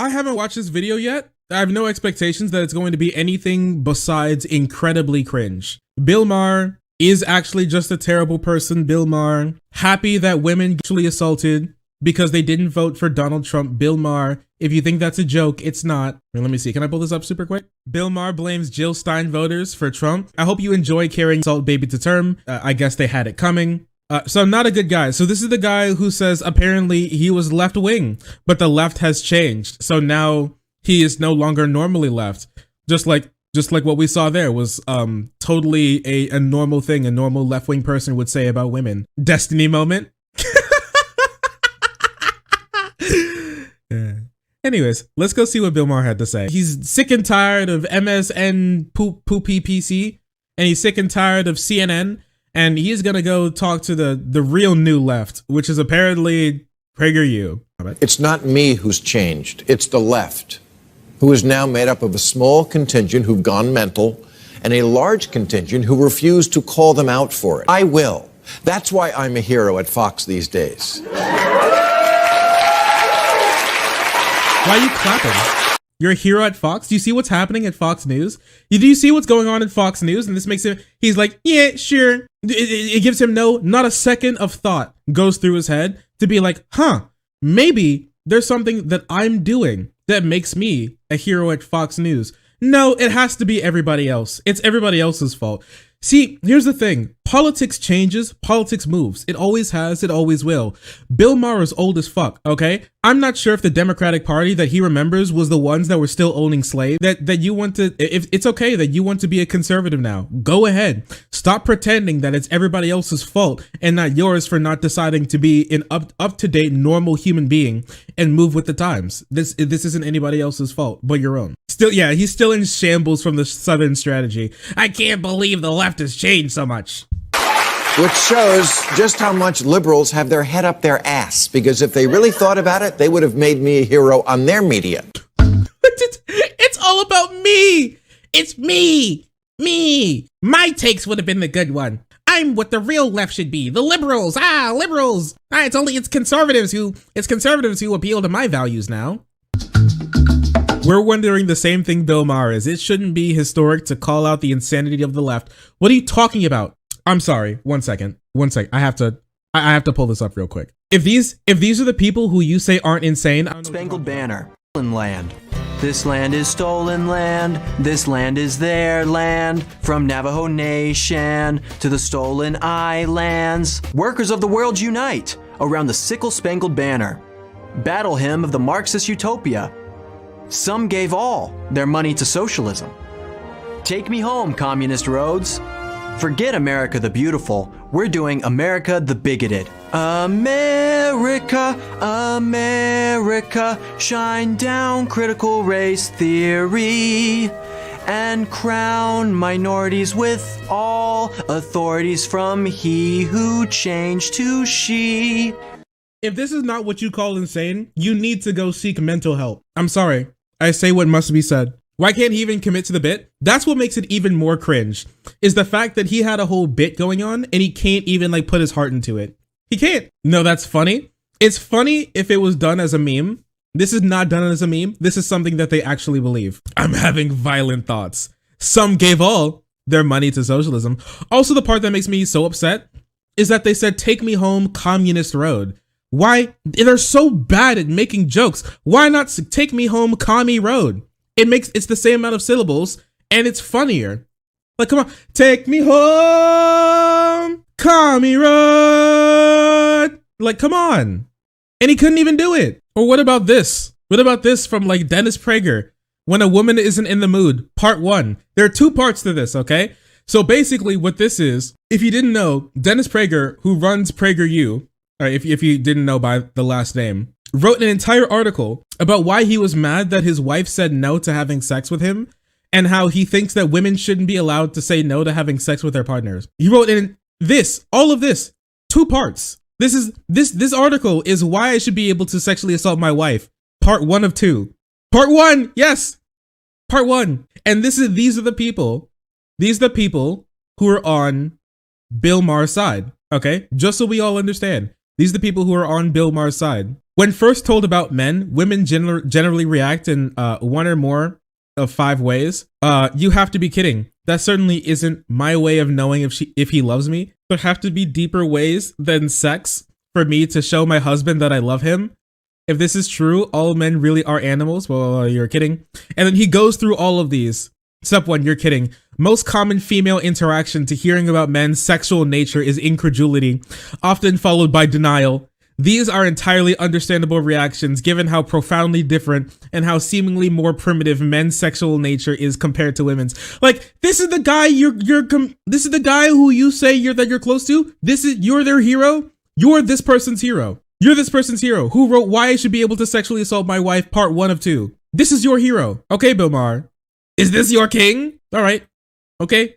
I haven't watched this video yet. I have no expectations that it's going to be anything besides incredibly cringe. Bill Maher is actually just a terrible person. Bill Maher, happy that women actually assaulted because they didn't vote for Donald Trump. Bill Maher, if you think that's a joke, it's not. Let me see, can I pull this up super quick? Bill Maher blames Jill Stein voters for Trump. I hope you enjoy carrying salt baby to term. I guess they had it coming. So I'm not a good guy. So this is the guy who says apparently he was left wing, but the left has changed. So now he is no longer normally left. Just like what we saw there was totally a normal thing a normal left wing person would say about women. Destiny moment. Yeah. Anyways, let's go see what Bill Maher had to say. He's sick and tired of MSN poopy PC, and he's sick and tired of CNN, and he's gonna go talk to the real new left, which is apparently PragerU. It's not me who's changed, it's the left, who is now made up of a small contingent who've gone mental and a large contingent who refuse to call them out for it. I will. That's why I'm a hero at Fox these days. Why are you clapping? You're a hero at Fox? Do you see what's happening at Fox News? Do you see what's going on in Fox News? And this makes him, he's like, yeah, sure. It gives him not a second of thought goes through his head to be like, huh, maybe there's something that I'm doing that makes me a hero at Fox News. No, it has to be everybody else. It's everybody else's fault. See, here's the thing. Politics changes, politics moves. It always has, it always will. Bill Maher is old as fuck, okay? I'm not sure if the Democratic Party that he remembers was the ones that were still owning slaves. That you want to, if it's okay that you want to be a conservative now, go ahead. Stop pretending that it's everybody else's fault and not yours for not deciding to be an up-to-date normal human being and move with the times. This isn't anybody else's fault but your own. Still, yeah, he's still in shambles from the Southern strategy. I can't believe the left has changed so much. Which shows just how much liberals have their head up their ass, because if they really thought about it, they would have made me a hero on their media. It's all about me. It's me. My takes would have been the good one. I'm what the real left should be. The liberals. Liberals. It's conservatives who appeal to my values now. We're wondering the same thing Bill Maher is. It shouldn't be historic to call out the insanity of the left. What are you talking about? I'm sorry. One second. I have to pull this up real quick. If these are the people who you say aren't insane, Spangled Banner. Stolen land. This land is stolen land. This land is their land. From Navajo Nation to the stolen islands. Workers of the world unite around the sickle-spangled banner. Battle hymn of the Marxist utopia. Some gave all their money to socialism. Take me home, communist roads. Forget America the beautiful. We're doing America the bigoted. America, America, shine down critical race theory and crown minorities with all authorities from he who changed to she. If this is not what you call insane, you need to go seek mental help. I'm sorry. I say what must be said. Why can't he even commit to the bit? That's what makes it even more cringe, is the fact that he had a whole bit going on and he can't even put his heart into it. He can't. No, that's funny. It's funny if it was done as a meme. This is not done as a meme. This is something that they actually believe. I'm having violent thoughts. Some gave all their money to socialism. Also, the part that makes me so upset is that they said, take me home, communist road. Why? They're so bad at making jokes. Why not take me home, commie road? It's the same amount of syllables and it's funnier. Like, come on, take me home, commie road. Like, come on. And he couldn't even do it. Or what about this? What about this from Dennis Prager? When a woman isn't in the mood, part 1. There are 2 parts to this, okay? So basically what this is, if you didn't know, Dennis Prager, who runs PragerU, if you didn't know by the last name, wrote an entire article about why he was mad that his wife said no to having sex with him and how he thinks that women shouldn't be allowed to say no to having sex with their partners. He wrote in all of this, 2 parts. This article is why I should be able to sexually assault my wife. Part 1 of 2. Part 1, yes. Part 1. And these are the people who are on Bill Maher's side. Okay, just so we all understand. These are the people who are on Bill Maher's side. When first told about men, women generally react in one or more of 5 ways. You have to be kidding. That certainly isn't my way of knowing if he loves me. There have to be deeper ways than sex for me to show my husband that I love him. If this is true, all men really are animals. Well, you're kidding. And then he goes through all of these. Step 1, you're kidding. Most common female interaction to hearing about men's sexual nature is incredulity, often followed by denial. These are entirely understandable reactions given how profoundly different and how seemingly more primitive men's sexual nature is compared to women's. Like, this is the guy this is the guy who you say that you're close to. You're their hero. You're this person's hero. You're this person's hero who wrote Why I Should Be Able to Sexually Assault My Wife, part 1 of 2. This is your hero. Okay, Bill Maher. Is this your king? All right. Okay,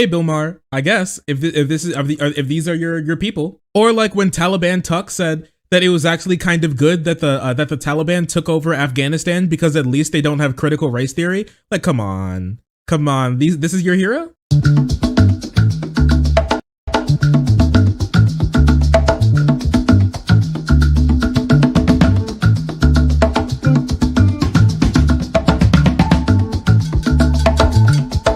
Bill Maher. I guess if these are your people, or like when Taliban Tuck said that it was actually kind of good that the Taliban took over Afghanistan because at least they don't have critical race theory. Like, come on. This is your hero.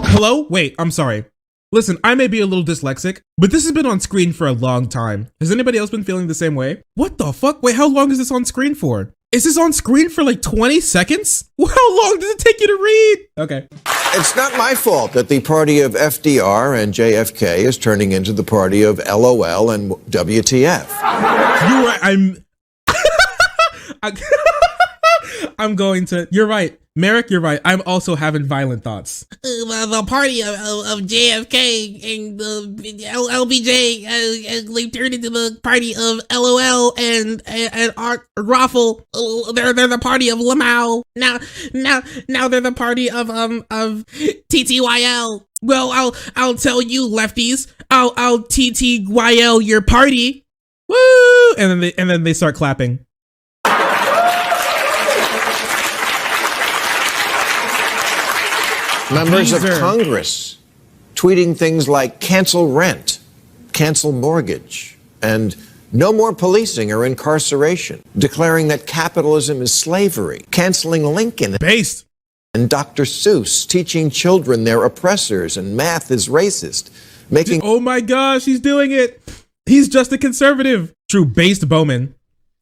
Hello? Wait, I'm sorry. Listen, I may be a little dyslexic, but this has been on screen for a long time. Has anybody else been feeling the same way? What the fuck? Wait, how long is this on screen for? Is this on screen for like 20 seconds? How long does it take you to read? Okay. It's not my fault that the party of FDR and JFK is turning into the party of LOL and WTF. You're right. You're right. Merrick, you're right. I'm also having violent thoughts. The party of JFK and the LBJ, they turned into the party of LOL and Art Raffle. They're the party of Lamau. Now they're the party of TTYL. Well, I'll tell you, lefties. I'll TTYL your party. Woo! And then they start clapping. Members of Congress tweeting things like cancel rent, cancel mortgage, and no more policing or incarceration, declaring that capitalism is slavery, canceling Lincoln Based. and Dr. Seuss, teaching children they're oppressors and math is racist, making... Oh my gosh, he's doing it. He's just a conservative. True, based Bowman.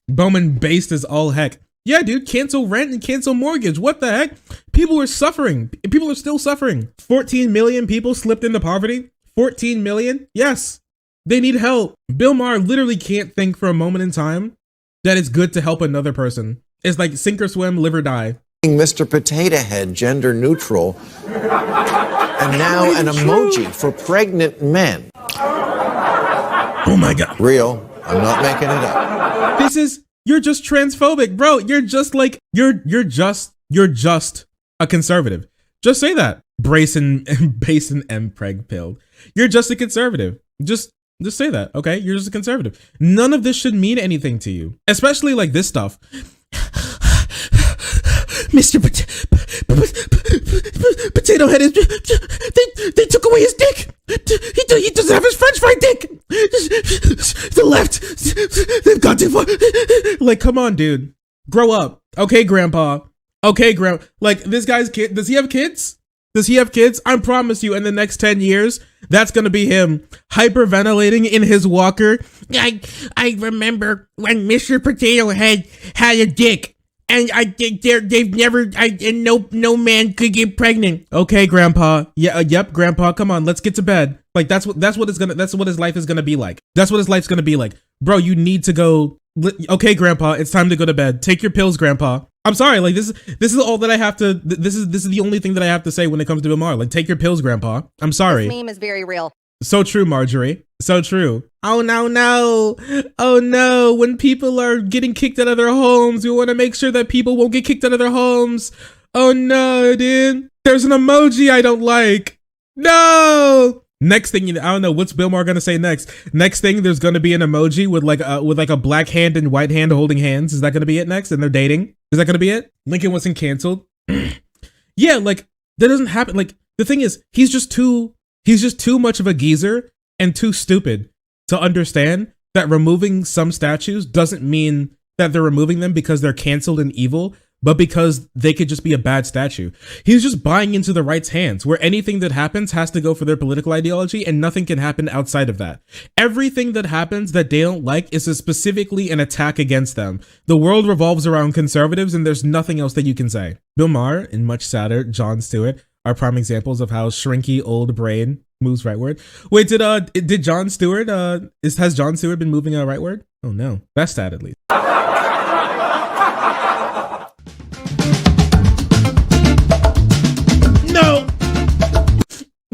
Bowman based as all heck. Yeah, dude, cancel rent and cancel mortgage. What the heck? People are suffering. People are still suffering. 14 million people slipped into poverty. 14 million? Yes, they need help. Bill Maher literally can't think for a moment in time that it's good to help another person. It's like sink or swim, live or die. Mr. Potato Head gender neutral, and now an emoji for pregnant men. Oh my God. Real. I'm not making it up. You're just transphobic, bro. You're just like, you're just a conservative. Just say that. Brace and M-Preg pilled. You're just a conservative. Just say that, okay? You're just a conservative. None of this should mean anything to you, especially like this stuff. Mr. Potato Head they took away his dick. He doesn't have his French fry dick. The left, they've gone too far. Like, come on, dude, grow up. Okay, grandpa. Like, this guy's kid. Does he have kids? I promise you, in the next 10 years, that's gonna be him hyperventilating in his walker. I remember when Mr. Potato Head had a dick. And they've never, and no man could get pregnant. Okay, grandpa. Yeah, yep, grandpa. Come on, let's get to bed. Like, that's what his life is gonna be like. That's what his life's gonna be like, bro. You need to go. Okay, grandpa, it's time to go to bed. Take your pills, grandpa. I'm sorry. Like, this is all that I have to. This is the only thing that I have to say when it comes to Bill Maher. Like, take your pills, grandpa. I'm sorry. This meme is very real. So true, Marjorie. So true. Oh no. When people are getting kicked out of their homes, we want to make sure that people won't get kicked out of their homes. Oh no, dude. There's an emoji I don't like. No. Next thing, I don't know what's Bill Maher gonna say next. Next thing, there's gonna be an emoji with like a black hand and white hand holding hands. Is that gonna be it next? And they're dating. Is that gonna be it? Lincoln wasn't canceled. Yeah, like that doesn't happen. Like, the thing is, he's just too much of a geezer and too stupid to understand that removing some statues doesn't mean that they're removing them because they're canceled and evil, but because they could just be a bad statue. He's just buying into the right's hands, where anything that happens has to go for their political ideology and nothing can happen outside of that. Everything that happens that they don't like is specifically an attack against them. The world revolves around conservatives and there's nothing else that you can say. Bill Maher and much sadder Jon Stewart are prime examples of how shrinky old brain moves rightward. Wait, did Jon Stewart, has Jon Stewart been moving rightward? Oh no, that's sad at least. No!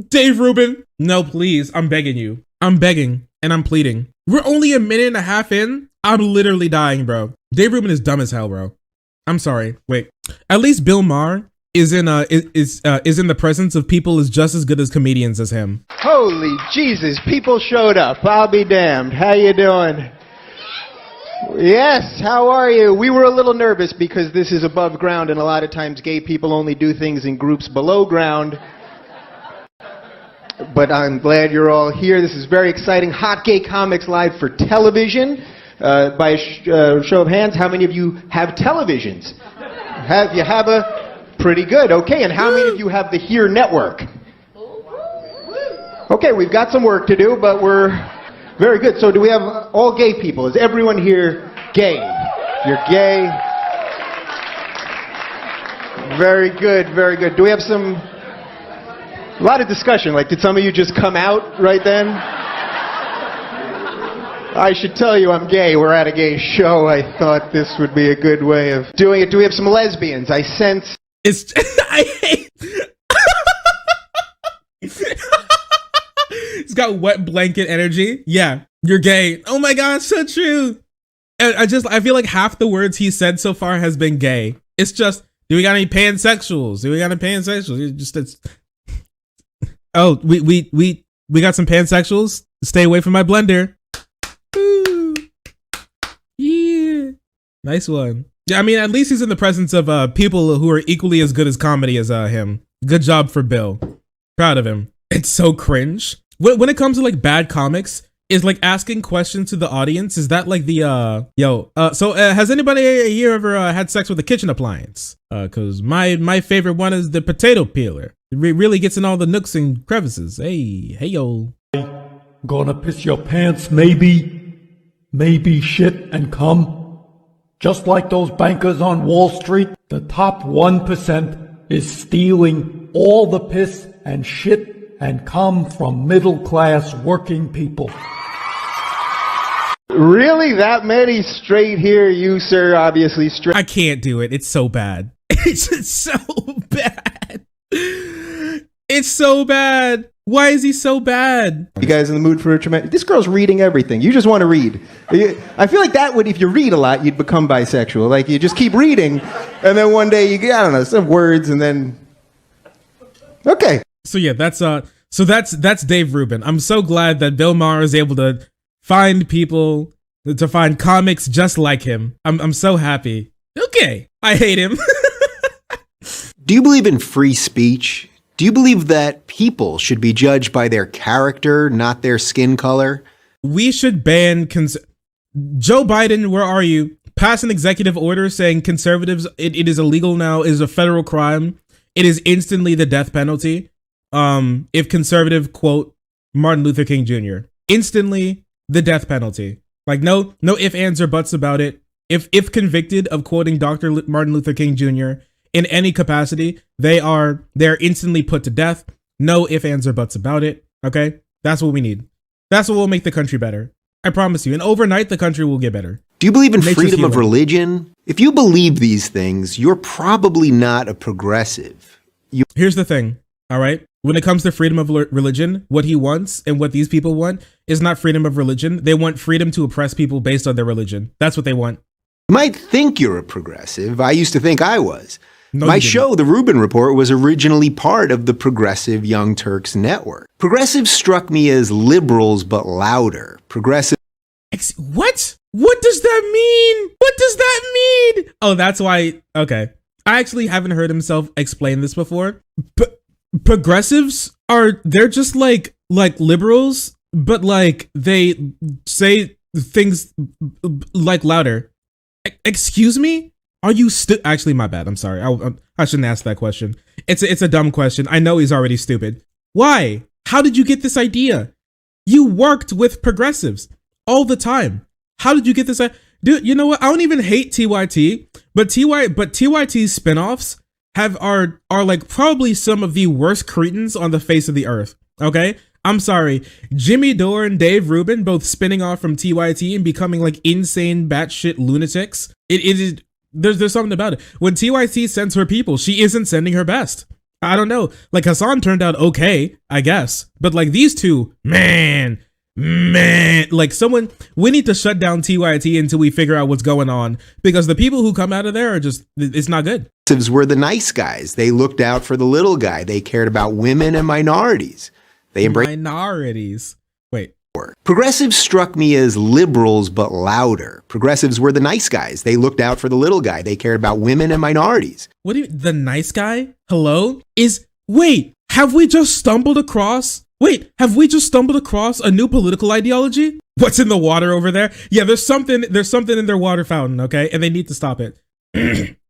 Dave Rubin, no, please. I'm begging you. I'm begging and I'm pleading. We're only a minute and a half in. I'm literally dying, bro. Dave Rubin is dumb as hell, bro. I'm sorry. Wait. At least Bill Maher is in the presence of people is just as good as comedians as him. Holy Jesus, people showed up. I'll be damned. How you doing? Yes, how are you? We were a little nervous because this is above ground and a lot of times gay people only do things in groups below ground. But I'm glad you're all here. This is very exciting. Hot Gay Comics live for television. By a show of hands, how many of you have televisions? You have a pretty good. Okay, and how many of you have the Here Network? Okay, we've got some work to do, but we're very good. So do we have all gay people? Is everyone here gay? You're gay. Very good, very good. Do we have a lot of discussion? Like, did some of you just come out right then? I should tell you I'm gay. We're at a gay show. I thought this would be a good way of doing it. Do we have some lesbians? I sense... I hate... It's got wet blanket energy. Yeah, you're gay. Oh my God, so true. And I feel like half the words he said so far has been gay. It's just, do we got any pansexuals? Do we got any pansexuals? Oh, we got some pansexuals. Stay away from my blender. Ooh. Yeah. Nice one. Yeah, I mean, at least he's in the presence of people who are equally as good as comedy as him. Good job for Bill. Proud of him. It's so cringe. When it comes to like bad comics, is like asking questions to the audience. Is that like the so has anybody here ever had sex with a kitchen appliance? Cause my favorite one is the potato peeler. It really gets in all the nooks and crevices. Hey yo. Gonna piss your pants, maybe shit and cum. Just like those bankers on Wall Street, the top 1% is stealing all the piss and shit and cum from middle-class working people. Really? That many straight here? You, sir, obviously straight. I can't do it. It's so bad. It's so bad. It's so bad. Why is he so bad? You guys in the mood for a tremendous... This girl's reading everything. You just want to read. I feel like that would, if you read a lot, you'd become bisexual. Like, you just keep reading, and then one day you get, I don't know, some words, and then... Okay. So yeah, that's Dave Rubin. I'm so glad that Bill Maher is able to find people, to find comics just like him. I'm so happy. Okay. I hate him. Do you believe in free speech? Do you believe that people should be judged by their character, not their skin color? We should ban Joe Biden, where are you? Pass an executive order saying conservatives, it is illegal now, it is a federal crime. It is instantly the death penalty. If conservative quote Martin Luther King Jr. Instantly the death penalty. Like no ifs, ands, or buts about it. If convicted of quoting Dr. Martin Luther King Jr. in any capacity, they're instantly put to death. No ifs, ands, or buts about it. Okay? That's what we need. That's what will make the country better. I promise you. And overnight, the country will get better. Do you believe in freedom of religion? If you believe these things, you're probably not a progressive. Here's the thing, all right? When it comes to freedom of religion, what he wants and what these people want is not freedom of religion. They want freedom to oppress people based on their religion. That's what they want. You might think you're a progressive. I used to think I was. No, My show, The Rubin Report, was originally part of the Progressive Young Turks network. Progressives struck me as liberals, but louder. Progressive. What? What does that mean? What does that mean? Oh, that's why. Okay. I actually haven't heard himself explain this before. But progressives they're just like liberals, but like they say things like louder. Excuse me? Are you actually, my bad. I'm sorry. I shouldn't ask that question. It's a dumb question. I know he's already stupid. Why? How did you get this idea? You worked with progressives all the time. How did you get this? Dude, you know what? I don't even hate TYT, but TYT's spinoffs are like probably some of the worst cretins on the face of the earth. Okay? I'm sorry. Jimmy Dore and Dave Rubin both spinning off from TYT and becoming like insane batshit lunatics. It is there's something about it. When TYT sends her people, she isn't sending her best. I don't know. Like Hassan turned out okay, I guess. But like these two, man, like we need to shut down TYT until we figure out what's going on, because the people who come out of there are just, it's not good. Were the nice guys. They looked out for the little guy. They cared about women and minorities. They embraced minorities. Wait. Progressives struck me as liberals, but louder. Progressives were the nice guys. They looked out for the little guy. They cared about women and minorities. What do you, the nice guy? Hello? Have we just stumbled across a new political ideology? What's in the water over there? Yeah, there's something in their water fountain, okay? And they need to stop it.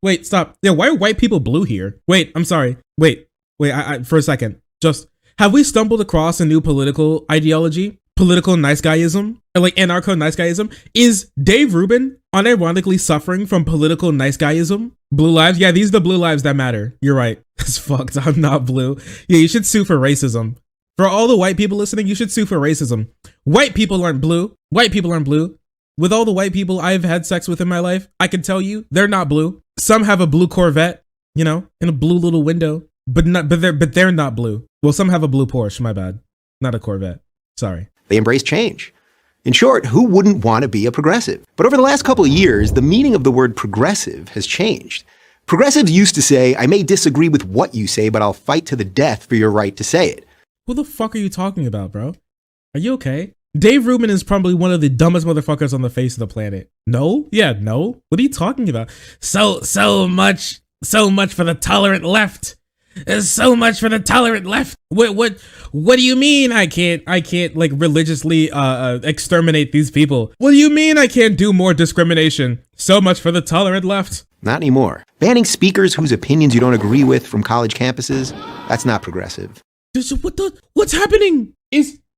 Wait, stop. Yeah, why are white people blue here? Wait, I'm sorry. Wait, I for a second. Just, have we stumbled across a new political ideology? Political nice guyism? Or like anarcho nice guyism? Is Dave Rubin unironically suffering from political nice guyism? Blue lives? Yeah, these are the blue lives that matter. You're right. It's fucked. I'm not blue. Yeah, you should sue for racism. For all the white people listening, you should sue for racism. White people aren't blue. White people aren't blue. With all the white people I've had sex with in my life, I can tell you they're not blue. Some have a blue Corvette, you know, in a blue little window, but they're not blue. Well, some have a blue Porsche, my bad. Not a Corvette. Sorry. They embrace change. In short, who wouldn't want to be a progressive? But over the last couple of years, the meaning of the word progressive has changed. Progressives used to say, I may disagree with what you say, but I'll fight to the death for your right to say it. Who the fuck are you talking about, bro? Are you okay? Dave Rubin is probably one of the dumbest motherfuckers on the face of the planet. No? Yeah, no? What are you talking about? So much for the tolerant left. There's so much for the tolerant left. What do you mean I can't like religiously exterminate these people? What do you mean I can't do more discrimination? So much for the tolerant left. Not anymore. Banning speakers whose opinions you don't agree with from college campuses, that's not progressive. What's happening?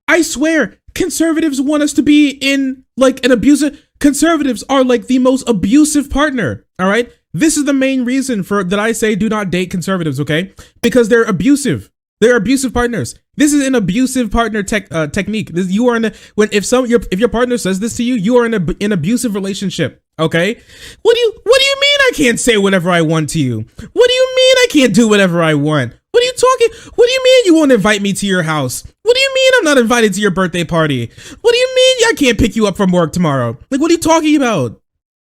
I swear, conservatives want us to be in like an abusive. Conservatives are like the most abusive partner. All right. This is the main reason that I say do not date conservatives, okay? Because they're abusive. They're abusive partners. This is an abusive partner technique. You are if your partner says this to you, you are in an abusive relationship, okay? What do you mean I can't say whatever I want to you? What do you mean I can't do whatever I want? What are you talking? What do you mean you won't invite me to your house? What do you mean I'm not invited to your birthday party? What do you mean I can't pick you up from work tomorrow? Like, what are you talking about?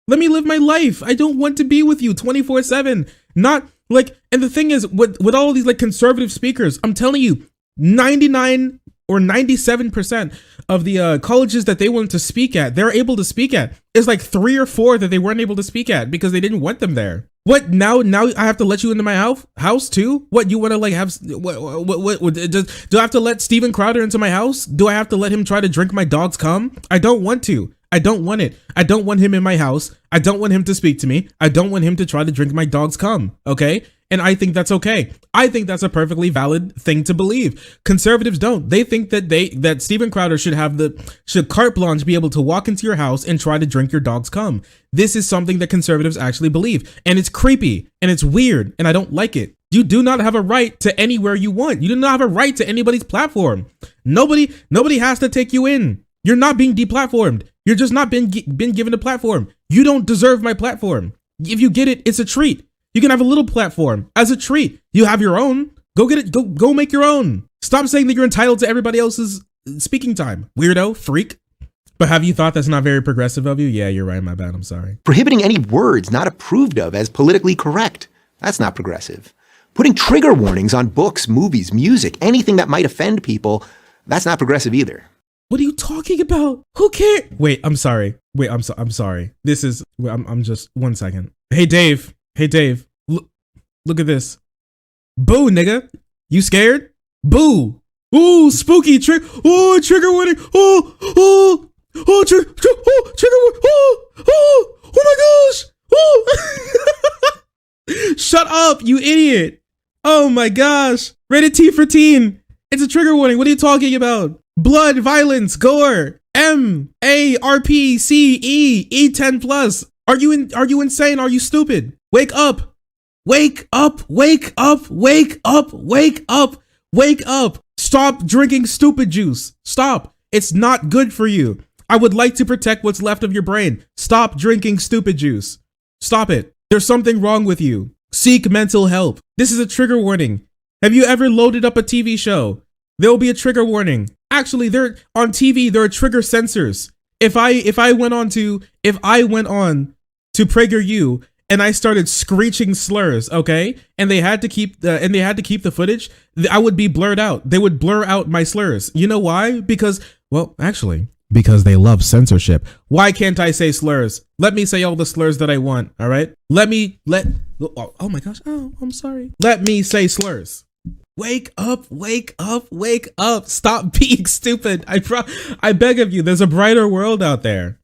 Let me live my life. I don't want to be with you 24/7. Not like, and the thing is, with all of these like conservative speakers, I'm telling you, 99 or 97% of the colleges that they wanted to speak at, they're able to speak at. It's like 3 or 4 that they weren't able to speak at because they didn't want them there. What now I have to let you into my house too? What, you want to like have, what do I have to let Steven Crowder into my house? Do I have to let him try to drink my dog's cum? I don't want to. I don't want it. I don't want him in my house. I don't want him to speak to me. I don't want him to try to drink my dog's cum. Okay? And I think that's okay. I think that's a perfectly valid thing to believe. Conservatives don't. They think that Steven Crowder should carte blanche be able to walk into your house and try to drink your dog's cum. This is something that conservatives actually believe. And it's creepy and it's weird and I don't like it. You do not have a right to anywhere you want. You do not have a right to anybody's platform. Nobody has to take you in. You're not being deplatformed. You're just not been given a platform. You don't deserve my platform. If you get it, it's a treat. You can have a little platform as a treat. You have your own. Go get it. Go make your own. Stop saying that you're entitled to everybody else's speaking time. Weirdo, freak. But have you thought that's not very progressive of you? Yeah, you're right. My bad. I'm sorry. Prohibiting any words not approved of as politically correct. That's not progressive. Putting trigger warnings on books, movies, music, anything that might offend people. That's not progressive either. What are you talking about? Who cares? Wait, I'm sorry. Wait, I'm sorry. This is, I'm just, 1 second. Hey, Dave. Look at this. Boo, nigga. You scared? Boo. Ooh, spooky trick. Oh, trigger warning. Oh. Oh, trigger warning. Oh my gosh. Oh. Shut up, you idiot. Oh my gosh. Rated T for teen. It's a trigger warning. What are you talking about? Blood, violence, gore. M, A, R, P, C, E, E10 plus. Are you insane? Are you stupid? Wake up. Wake up. Wake up. Wake up. Wake up. Wake up. Stop drinking stupid juice. Stop. It's not good for you. I would like to protect what's left of your brain. Stop drinking stupid juice. Stop it. There's something wrong with you. Seek mental help. This is a trigger warning. Have you ever loaded up a TV show? There will be a trigger warning. Actually, there on TV, there are trigger censors. If I went on to PragerU and I started screeching slurs, okay, and they had to keep the footage, I would be blurred out. They would blur out my slurs. You know why? Because they love censorship. Why can't I say slurs? Let me say all the slurs that I want. All right. Oh my gosh. Oh, I'm sorry. Let me say slurs. Wake up, wake up, wake up. Stop being stupid. I beg of you, there's a brighter world out there.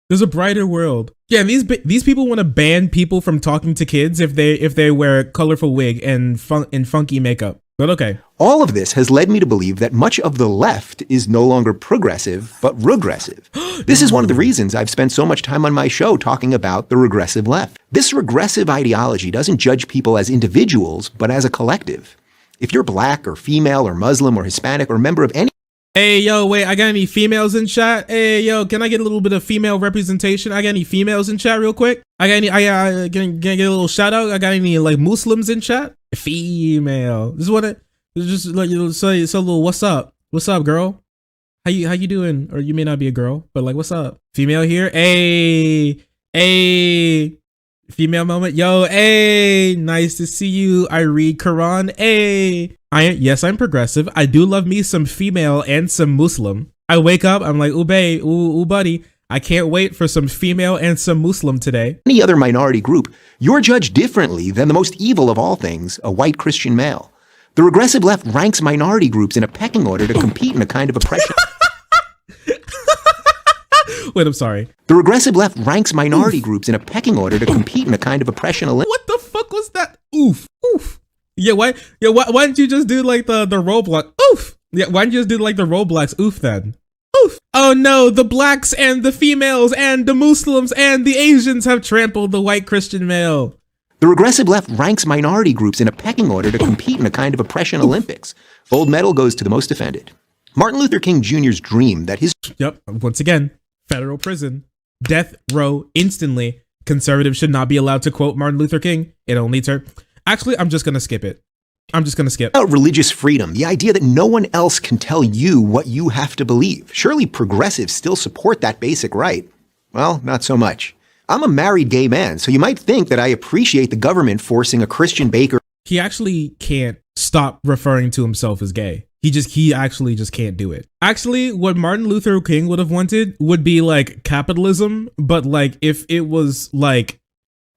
There's a brighter world. Yeah, these people want to ban people from talking to kids if they wear a colorful wig and funky makeup. But okay. All of this has led me to believe that much of the left is no longer progressive, but regressive. This is one of the reasons I've spent so much time on my show talking about the regressive left. This regressive ideology doesn't judge people as individuals, but as a collective. If you're black or female or Muslim or Hispanic or a member of any... Hey, yo, wait, I got any females in chat? Hey, yo, can I get a little bit of female representation? I got any females in chat real quick? Can I get a little shout out? I got any like Muslims in chat? Female. This is what it just like say a little what's up? What's up, girl? How you doing? Or you may not be a girl, but like what's up? Female here? Hey, female moment. Yo, hey, nice to see you. I read Quran. Hey. Yes, I'm progressive. I do love me some female and some Muslim. I wake up, I'm like, ooh, babe, ooh, buddy. I can't wait for some female and some Muslim today. Any other minority group, you're judged differently than the most evil of all things, a white Christian male. The regressive left ranks minority groups in a pecking order to compete in a kind of oppression. Wait, I'm sorry. The regressive left ranks minority groups in a pecking order to compete in a kind of oppression. What the fuck was that? Oof. Yeah, why didn't you just do like the Roblox? Oof. Yeah, why didn't you just do like the Roblox oof then? Oof. Oh no, the blacks and the females and the Muslims and the Asians have trampled the white Christian male. The regressive left ranks minority groups in a pecking order to compete in a kind of oppression Olympics. Gold medal goes to the most offended. Martin Luther King Jr.'s dream that his... Yep, once again, federal prison, death row instantly. Conservatives should not be allowed to quote Martin Luther King. It only Actually, I'm just going to skip it. Religious freedom, the idea that no one else can tell you what you have to believe. Surely progressives still support that basic right. Well, not so much. I'm a married gay man, so you might think that I appreciate the government forcing a Christian baker. He actually can't stop referring to himself as gay. He actually just can't do it. Actually, what Martin Luther King would have wanted would be like capitalism, but like if it was like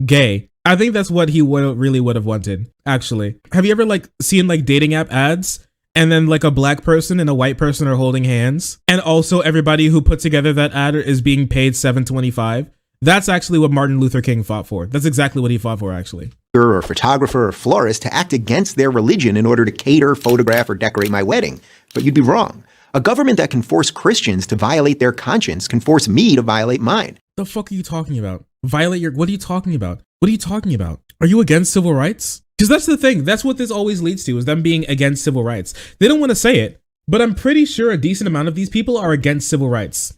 gay. I think that's what he really would have wanted, actually. Have you ever like seen like dating app ads and then like a black person and a white person are holding hands? And also everybody who put together that ad is being paid $7.25. That's actually what Martin Luther King fought for. That's exactly what he fought for, actually. Or photographer or florist to act against their religion in order to cater, photograph, or decorate my wedding. But you'd be wrong. A government that can force Christians to violate their conscience can force me to violate mine. The fuck are you talking about? What are you talking about? What are you talking about? Are you against civil rights? Because that's the thing. That's what this always leads to, is them being against civil rights. They don't want to say it, but I'm pretty sure a decent amount of these people are against civil rights.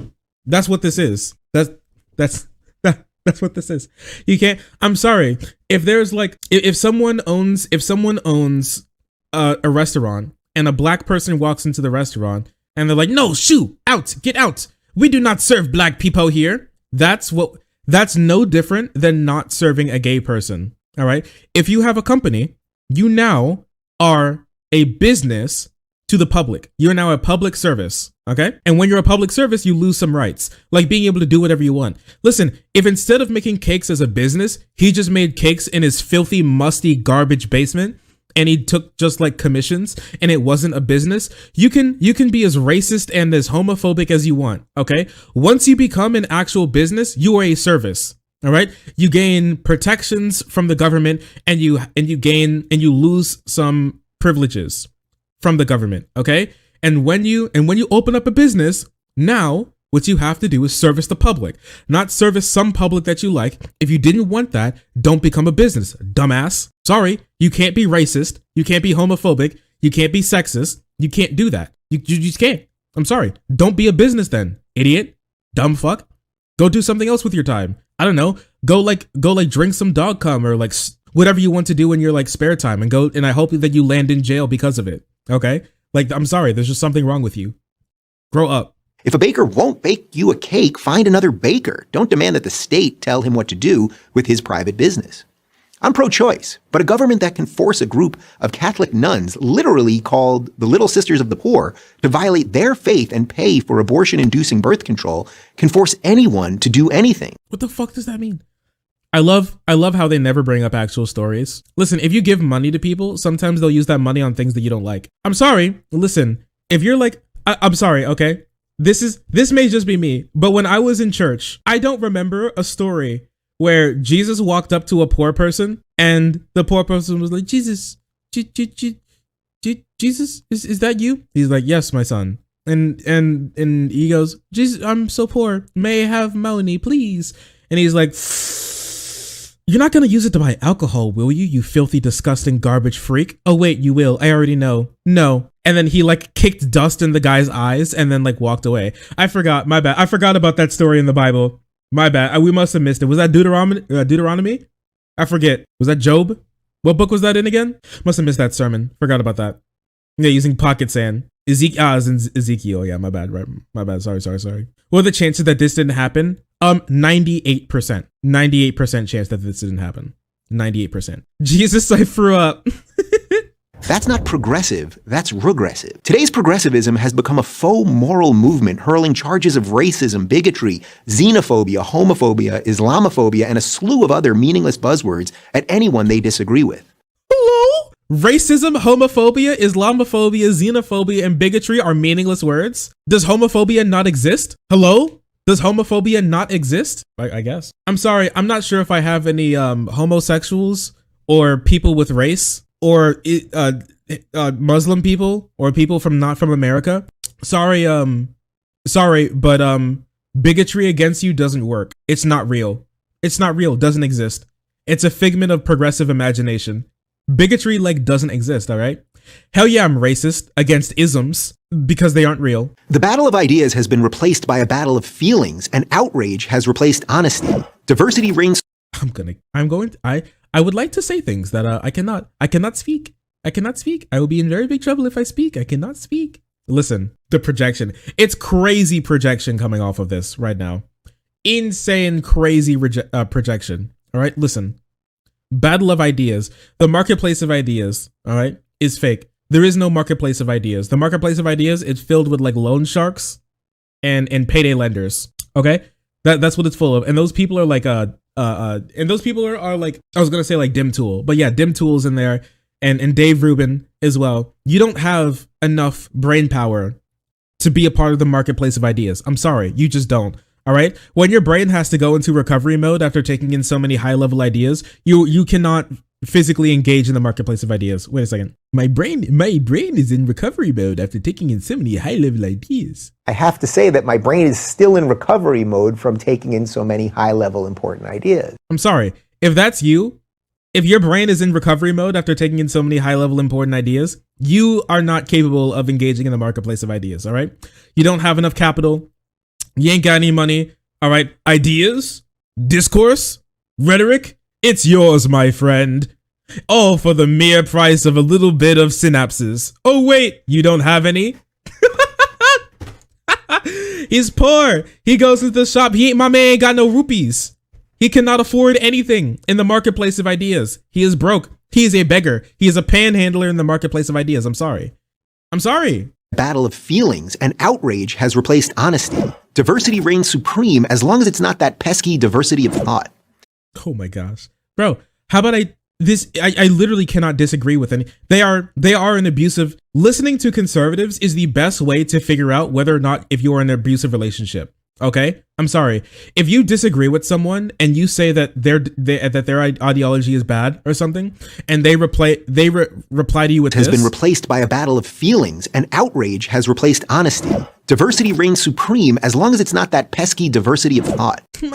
That's what this is. That's what this is. You can't. I'm sorry. If there's like, if someone owns a restaurant and a black person walks into the restaurant and they're like, no, shoo, out, get out. We do not serve black people here. That's no different than not serving a gay person. All right. If you have a company, you now are a business to the public. You're now a public service. Okay. And when you're a public service, you lose some rights, like being able to do whatever you want. Listen, if instead of making cakes as a business, he just made cakes in his filthy, musty, garbage basement and he took just like commissions and it wasn't a business, you can be as racist and as homophobic as you want, okay? Once you become an actual business, you are a service. All right, you gain protections from the government, and you lose some privileges from the government. Okay, and when you open up a business, now what you have to do is service the public, not service some public that you like. If you didn't want that, don't become a business, dumbass. Sorry, you can't be racist, you can't be homophobic, you can't be sexist, you can't do that. You just can't. I'm sorry. Don't be a business then, idiot, dumb fuck. Go do something else with your time. I don't know. Go drink some dog cum or like whatever you want to do in your like spare time, and I hope that you land in jail because of it. Okay? Like, I'm sorry. There's just something wrong with you. Grow up. If a baker won't bake you a cake, find another baker. Don't demand that the state tell him what to do with his private business. I'm pro-choice, but a government that can force a group of Catholic nuns, literally called the Little Sisters of the Poor, to violate their faith and pay for abortion-inducing birth control can force anyone to do anything. What the fuck does that mean? I love how they never bring up actual stories. Listen, if you give money to people, sometimes they'll use that money on things that you don't like. I'm sorry. Listen, if you're like, I'm sorry, okay? This may just be me, but when I was in church, I don't remember a story where Jesus walked up to a poor person and the poor person was like, Jesus, Jesus, is that you? He's like, yes, my son. And he goes, Jesus, I'm so poor. May I have money, please? And he's like, you're not going to use it to buy alcohol, will you? You filthy, disgusting garbage freak. Oh, wait, you will. I already know. No. And then he like kicked dust in the guy's eyes and then like walked away. I forgot. My bad. I forgot about that story in the Bible. My bad. We must have missed it. Was that Deuteronomy? I forget. Was that Job? What book was that in again? Must have missed that sermon. Forgot about that. Yeah, using pocket sand. Ezekiel. Yeah, my bad. Right. My bad. Sorry. What are the chances that this didn't happen? 98%. 98% chance that this didn't happen. 98%. Jesus, I threw up. That's not progressive, that's regressive. Today's progressivism has become a faux moral movement hurling charges of racism, bigotry, xenophobia, homophobia, Islamophobia, and a slew of other meaningless buzzwords at anyone they disagree with. Hello? Racism, homophobia, Islamophobia, xenophobia, and bigotry are meaningless words? Does homophobia not exist? Hello? Does homophobia not exist? I guess. I'm sorry, I'm not sure if I have any homosexuals or people with race or Muslim people or people not from America. Sorry, but bigotry against you doesn't work. It's not real. It's not real. Doesn't exist. It's a figment of progressive imagination. Bigotry like doesn't exist. All right. Hell yeah, I'm racist against isms because they aren't real. The battle of ideas has been replaced by a battle of feelings, and outrage has replaced honesty. Diversity reigns. I would like to say things that I cannot speak. I will be in very big trouble if I speak. I cannot speak. Listen, the projection. It's crazy projection coming off of this right now. Insane, crazy projection. All right, listen. Battle of ideas. The marketplace of ideas, all right, is fake. There is no marketplace of ideas. The marketplace of ideas is filled with like loan sharks and payday lenders. Okay, that's what it's full of. And those people are like and those people are like, I was gonna say like Dim Tool, but yeah, Dim Tool's in there, and Dave Rubin as well. You don't have enough brain power to be a part of the marketplace of ideas. I'm sorry, you just don't. All right, when your brain has to go into recovery mode after taking in so many high level ideas, you cannot physically engage in the marketplace of ideas. Wait a second. My brain is in recovery mode after taking in so many high level ideas. I have to say that my brain is still in recovery mode from taking in so many high level important ideas. I'm sorry. If that's you, if your brain is in recovery mode after taking in so many high level important ideas, you are not capable of engaging in the marketplace of ideas. All right. You don't have enough capital. You ain't got any money. All right. Ideas, discourse, rhetoric. It's yours, my friend. All for the mere price of a little bit of synapses. Oh, wait, you don't have any? He's poor. He goes into the shop. My man ain't got no rupees. He cannot afford anything in the marketplace of ideas. He is broke. He is a beggar. He is a panhandler in the marketplace of ideas. I'm sorry. Battle of feelings, and outrage has replaced honesty. Diversity reigns supreme as long as it's not that pesky diversity of thought. Oh my gosh. Bro, how about I literally cannot disagree with any. They are an abusive. Listening to conservatives is the best way to figure out whether or not if you're in an abusive relationship. Okay, I'm sorry. If you disagree with someone and you say that their ideology is bad or something, and they reply to you with has been replaced by a battle of feelings, and outrage has replaced honesty. Diversity reigns supreme as long as it's not that pesky diversity of thought. What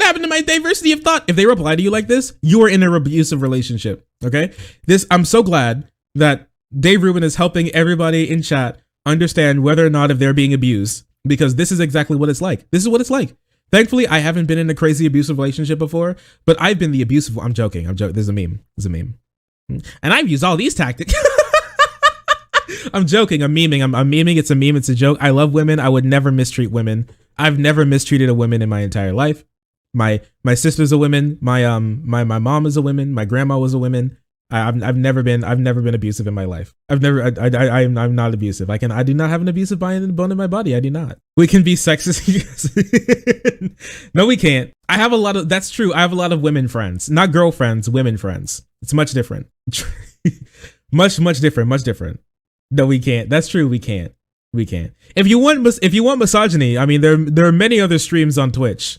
happened to my diversity of thought? If they reply to you like this, you are in an abusive relationship. Okay, I'm so glad that Dave Rubin is helping everybody in chat understand whether or not if they're being abused. Because this is exactly what it's like. This is what it's like. Thankfully, I haven't been in a crazy abusive relationship before, but I've been the abusive. I'm joking. There's a meme. And I've used all these tactics. I'm joking. I'm memeing. I'm memeing. It's a meme. It's a joke. I love women. I would never mistreat women. I've never mistreated a woman in my entire life. My sister's a woman. My mom is a woman. My grandma was a woman. I've never been abusive in my life. I'm not abusive. I do not have an abusive bone in my body. I do not. We can be sexist. No, we can't. That's true. I have a lot of women friends, not girlfriends, women friends. It's much different. much different. No, we can't. That's true. We can't. If you want misogyny, I mean, there are many other streams on Twitch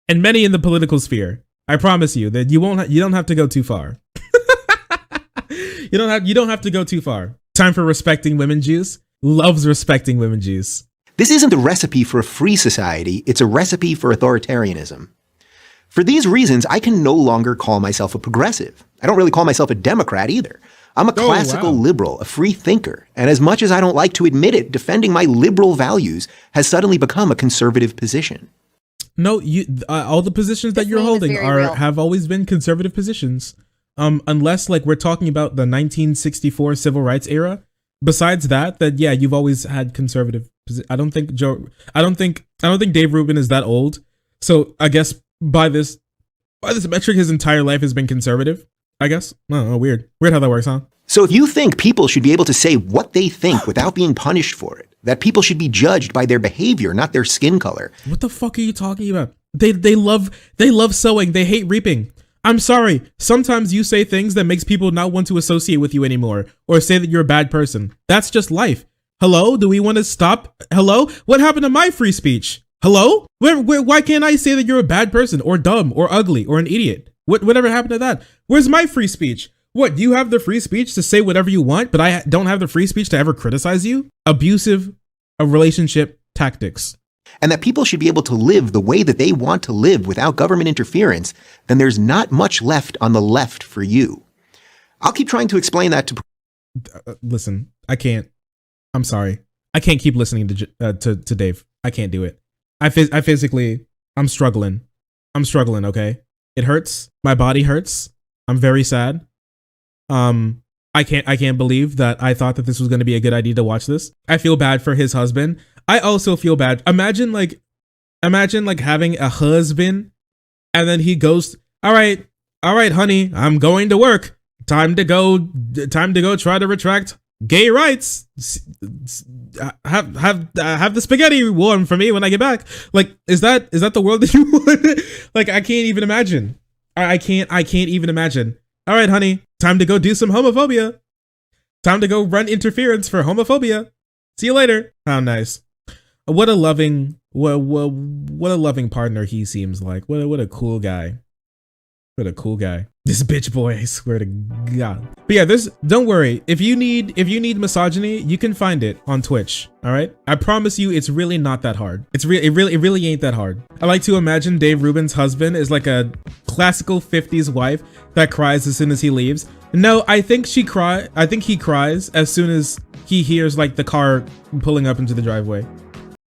and many in the political sphere. I promise you that you don't have to go too far. You don't have to go too far. Time for respecting women Jews. Loves respecting women Jews. This isn't a recipe for a free society, it's a recipe for authoritarianism. For these reasons, I can no longer call myself a progressive. I don't really call myself a Democrat either. I'm a classical liberal, a free thinker, and as much as I don't like to admit it, defending my liberal values has suddenly become a conservative position. No, all the positions that you're holding have always been conservative positions. Unless like we're talking about the 1964 civil rights era. Besides that yeah, you've always had conservative. I don't think Dave Rubin is that old. So I guess by this metric, his entire life has been conservative. I guess. I don't know. Weird how that works, huh? So if you think people should be able to say what they think without being punished for it, that people should be judged by their behavior, not their skin color. What the fuck are you talking about? They love sowing. They hate reaping. I'm sorry. Sometimes you say things that makes people not want to associate with you anymore or say that you're a bad person. That's just life. Hello? Do we want to stop? Hello? What happened to my free speech? Hello? Why can't I say that you're a bad person or dumb or ugly or an idiot? Whatever happened to that? Where's my free speech? What, you have the free speech to say whatever you want, but I don't have the free speech to ever criticize you? Abusive relationship tactics. And that people should be able to live the way that they want to live without government interference, then there's not much left on the left for you. I'll keep trying to explain that to... Listen, I can't. I'm sorry. I can't keep listening to Dave. I can't do it. I'm struggling. Okay? It hurts. My body hurts. I'm very sad. I can't believe that I thought that this was going to be a good idea to watch this. I feel bad for his husband. I also feel bad. Imagine having a husband and then he goes, all right, honey, I'm going to work. Time to go try to retract gay rights. Have the spaghetti warm for me when I get back. Like, is that the world that you want? Like, I can't even imagine. I can't even imagine. All right, honey, time to go do some homophobia. Time to go run interference for homophobia. See you later. How nice. What a loving partner he seems like. What a cool guy. What a cool guy. This bitch boy, I swear to God. But yeah, don't worry. If you need misogyny, you can find it on Twitch. All right. I promise you, it's really not that hard. It really ain't that hard. I like to imagine Dave Rubin's husband is like a classical 50s wife that cries as soon as he leaves. No, I think he cries as soon as he hears like the car pulling up into the driveway.